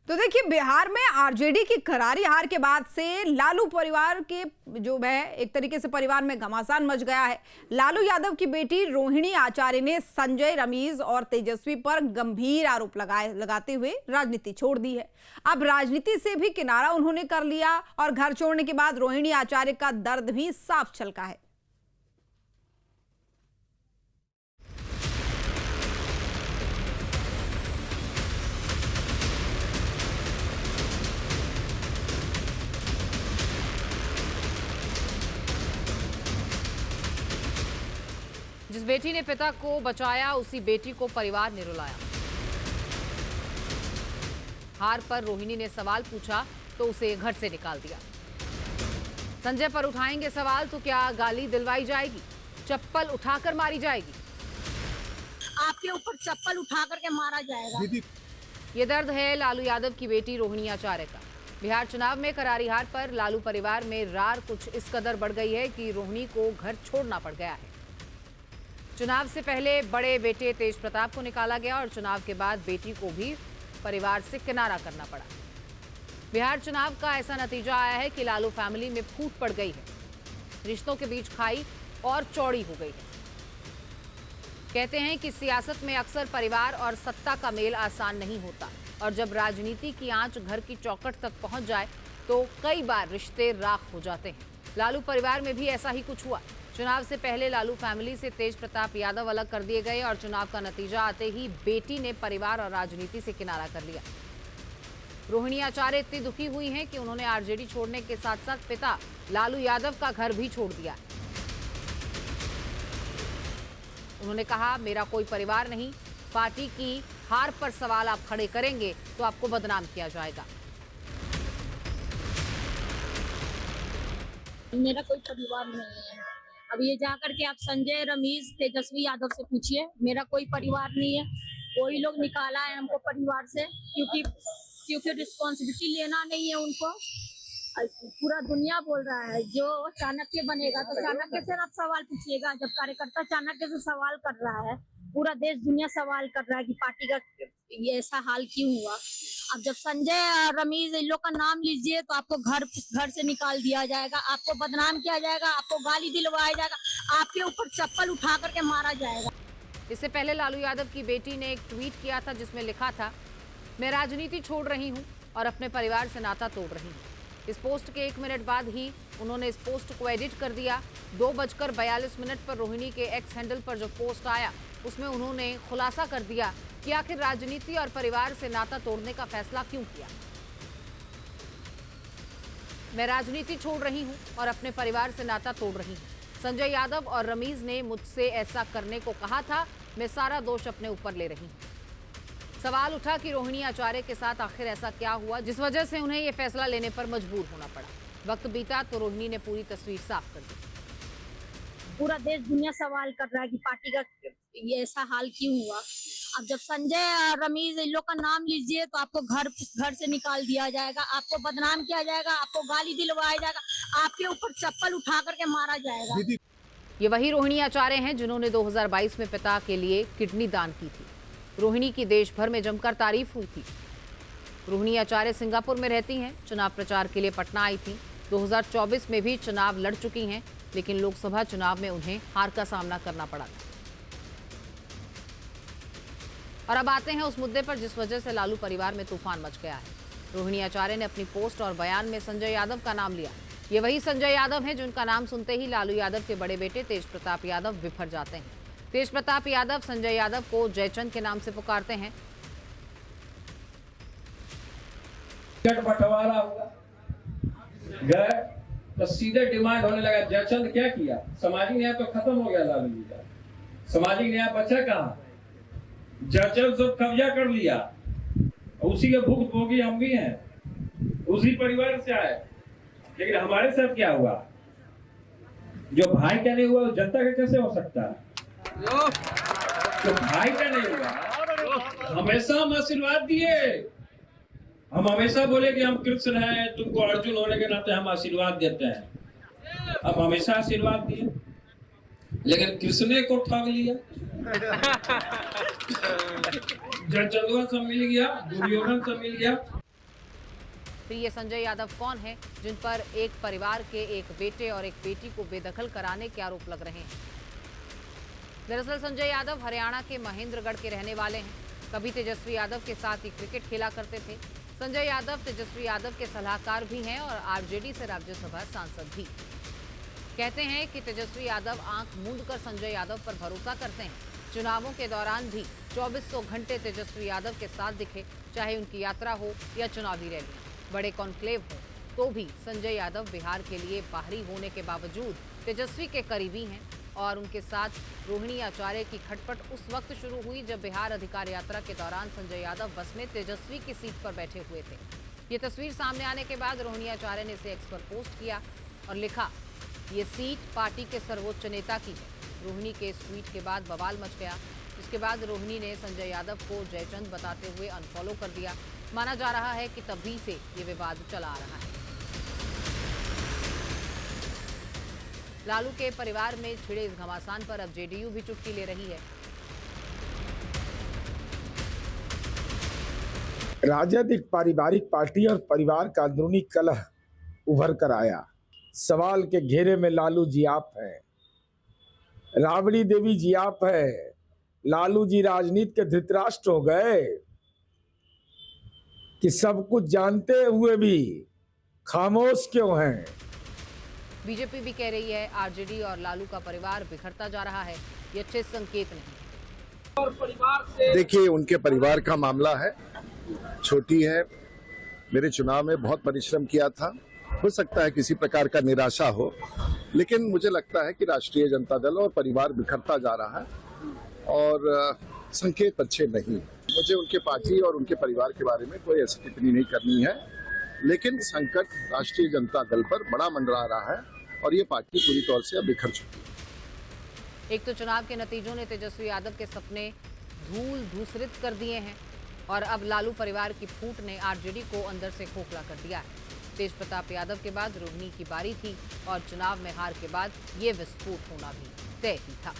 तो देखिए, बिहार में आरजेडी की करारी हार के बाद से लालू परिवार के जो है एक तरीके से परिवार में घमासान मच गया है। लालू यादव की बेटी रोहिणी आचार्य ने संजय, रमीज और तेजस्वी पर गंभीर आरोप लगाते हुए राजनीति छोड़ दी है। अब राजनीति से भी किनारा उन्होंने कर लिया और घर छोड़ने के बाद रोहिणी आचार्य का दर्द भी साफ छलका है। जिस बेटी ने पिता को बचाया, उसी बेटी को परिवार ने रुलाया। हार पर रोहिणी ने सवाल पूछा तो उसे घर से निकाल दिया। संजय पर उठाएंगे सवाल तो क्या गाली दिलवाई जाएगी, चप्पल उठाकर मारी जाएगी? आपके ऊपर चप्पल उठा करके मारा जाएगा। ये दर्द है लालू यादव की बेटी रोहिणी आचार्य का। बिहार चुनाव में करारी हार पर लालू परिवार में रार कुछ इस कदर बढ़ गई है कि रोहिणी को घर छोड़ना पड़ गया है। चुनाव से पहले बड़े बेटे तेज प्रताप को निकाला गया और चुनाव के बाद बेटी को भी परिवार से किनारा करना पड़ा। बिहार चुनाव का ऐसा नतीजा आया है कि लालू फैमिली में फूट पड़ गई है। रिश्तों के बीच खाई और चौड़ी हो गई है। कहते हैं कि सियासत में अक्सर परिवार और सत्ता का मेल आसान नहीं होता और जब राजनीति की आंच घर की चौखट तक पहुंच जाए तो कई बार रिश्ते राख हो जाते हैं। लालू परिवार में भी ऐसा ही कुछ हुआ। चुनाव से पहले लालू फैमिली से तेज प्रताप यादव अलग कर दिए गए और चुनाव का नतीजा आते ही बेटी ने परिवार और राजनीति से किनारा कर लिया। रोहिणी आचार्य इतनी दुखी हुई हैं कि उन्होंने आरजेडी छोड़ने के साथ साथ पिता लालू यादव का घर भी छोड़ दिया। उन्होंने कहा, मेरा कोई परिवार नहीं, पार्टी की हार पर सवाल आप खड़े करेंगे तो आपको बदनाम किया जाएगा। मेरा कोई परिवार नहीं है। अब ये जाकर के आप संजय, रमीज, तेजस्वी यादव से पूछिए, मेरा कोई परिवार नहीं है। कोई लोग निकाला है हमको परिवार से क्योंकि रिस्पॉन्सिबिलिटी लेना नहीं है उनको। पूरा दुनिया बोल रहा है जो चाणक्य बनेगा तो चाणक्य से आप सवाल पूछिएगा। जब कार्यकर्ता चाणक्य से सवाल कर रहा है, पूरा देश दुनिया सवाल कर रहा है कि पार्टी का ये ऐसा हाल क्यों हुआ। अब जब संजय और रमीज इन लोग का नाम लीजिए तो आपको घर से निकाल दिया जाएगा, आपको बदनाम किया जाएगा, आपको गाली दिलवाया जाएगा, आपके ऊपर चप्पल उठा करके मारा जाएगा। इससे पहले लालू यादव की बेटी ने एक ट्वीट किया था जिसमें लिखा था, मैं राजनीति छोड़ रही हूं और अपने परिवार से नाता तोड़ रही हूं। इस पोस्ट के 1 मिनट बाद ही उन्होंने इस पोस्ट को एडिट कर दिया। 2:42 पर रोहिणी के एक्स हैंडल पर जो पोस्ट आया उसमें उन्होंने खुलासा कर दिया कि आखिर राजनीति और परिवार से नाता तोड़ने का फैसला क्यों किया। मैं राजनीति छोड़ रही हूं और अपने परिवार से नाता तोड़ रही हूं। संजय यादव और रमीज ने मुझसे ऐसा करने को कहा था, मैं सारा दोष अपने ऊपर ले रही हूं। सवाल उठा कि रोहिणी आचार्य के साथ आखिर ऐसा क्या हुआ जिस वजह से उन्हें यह फैसला लेने पर मजबूर होना पड़ा। वक्त बीता तो रोहिणी ने पूरी तस्वीर साफ कर दी। पूरा देश दुनिया सवाल कर रहा है कि पार्टी का ये ऐसा हाल क्यों हुआ। अब जब संजय और रमीज इन लोग का नाम लीजिए तो आपको घर से निकाल दिया जाएगा, आपको बदनाम किया जाएगा, आपको गाली दिलवाया जाएगा, आपके ऊपर चप्पल उठा करके मारा जाएगा। ये वही रोहिणी आचार्य हैं जिन्होंने 2022 में पिता के लिए किडनी दान की थी। रोहिणी की देश भर में जमकर तारीफ हुई थी। रोहिणी आचार्य सिंगापुर में रहती हैं, चुनाव प्रचार के लिए पटना आई थी। 2024 में भी चुनाव लड़ चुकी हैं, लेकिन लोकसभा चुनाव में उन्हें हार का सामना करना पड़ा था। और अब आते हैं उस मुद्दे पर जिस वजह से लालू परिवार में तूफान मच गया है। रोहिणी आचार्य ने अपनी पोस्ट और बयान में संजय यादव का नाम लिया। ये वही संजय यादव हैं जिनका नाम सुनते ही लालू यादव के बड़े बेटे तेज प्रताप यादव बिफर जाते हैं। तेज प्रताप यादव संजय यादव को जयचंद के नाम से पुकारते हैं। बंटवारा हुआ गए तो सीधे डिमांड होने लगा, जयचंद क्या किया? सामाजिक न्याय तो खत्म हो गया लालू जी का, सामाजिक न्याय बचा कहाँ? जयचंद सब कब्जा कर लिया, उसी के भुक्तभोगी हम भी हैं, उसी परिवार से आए। लेकिन हमारे साथ क्या हुआ? जो भाई का नहीं हुआ जनता का कैसे हो सकता है? जो भाई का नहीं हुआ, हमेशा हम आशीर्वाद दिए, हम हमेशा बोले कि हम कृष्ण हैं, तुमको अर्जुन होने के नाते हम आशीर्वाद देते हैं। अब हमेशा आशीर्वाद दिए, लेकिन कृष्ण को ठग लिया। जयचंदवा सब मिल गया, दुर्योधन सब मिल गया। फिर ये संजय यादव कौन है जिन पर एक परिवार के एक बेटे और एक बेटी को बेदखल कराने के आरोप लग रहे हैं? दरअसल संजय यादव हरियाणा के महेंद्रगढ़ के रहने वाले हैं। कभी तेजस्वी यादव के साथ ही क्रिकेट खेला करते थे। संजय यादव तेजस्वी यादव के सलाहकार भी हैं और आरजेडी से राज्यसभा सांसद भी। कहते हैं कि तेजस्वी यादव आंख मूंद कर संजय यादव पर भरोसा करते हैं। चुनावों के दौरान भी 2400 घंटे तेजस्वी यादव के साथ दिखे, चाहे उनकी यात्रा हो या चुनावी रैली, बड़े कॉन्क्लेव हो, तो भी संजय यादव बिहार के लिए बाहरी होने के बावजूद तेजस्वी के करीबी हैं। और उनके साथ रोहिणी आचार्य की खटपट उस वक्त शुरू हुई जब बिहार अधिकार यात्रा के दौरान संजय यादव बस में तेजस्वी की सीट पर बैठे हुए थे। ये तस्वीर सामने आने के बाद रोहिणी आचार्य ने इसे एक्स पर पोस्ट किया और लिखा, ये सीट पार्टी के सर्वोच्च नेता की है। रोहिणी के इस ट्वीट के बाद बवाल मच गया। इसके बाद रोहिणी ने संजय यादव को जयचंद बताते हुए अनफॉलो कर दिया। माना जा रहा है कि तभी से ये विवाद चला आ रहा है। लालू के परिवार में छिड़े इस घमासान पर अब जेडीयू भी चुटकी ले रही है। राजद एक पारिवारिक पार्टी और परिवार का अंदरूनी कलह उभर कर आया। सवाल के घेरे में लालू जी आप हैं, राबड़ी देवी जी आप है। लालू जी राजनीति के धृतराष्ट्र हो गए कि सब कुछ जानते हुए भी खामोश क्यों हैं? बीजेपी भी कह रही है आरजेडी और लालू का परिवार बिखरता जा रहा है, ये अच्छे संकेत नहीं। देखिए, उनके परिवार का मामला है, छोटी है। मेरे चुनाव में बहुत परिश्रम किया था। हो सकता है किसी प्रकार का निराशा हो, लेकिन मुझे लगता है कि राष्ट्रीय जनता दल और परिवार बिखरता जा रहा है और संकेत अच्छे नहीं। मुझे उनके पार्टी और उनके परिवार के बारे में कोई ऐसी टिप्पणी नहीं करनी है, लेकिन संकट राष्ट्रीय जनता दल पर बड़ा मंडरा रहा है और ये पार्टी पूरी तौर से अब बिखर चुकी है। एक तो चुनाव के नतीजों ने तेजस्वी यादव के सपने धूल धूसरित कर दिए हैं और अब लालू परिवार की फूट ने आरजेडी को अंदर से खोखला कर दिया है। तेज प्रताप यादव के बाद रोहिणी की बारी थी और चुनाव में हार के बाद ये विस्फोट होना भी तय ही था।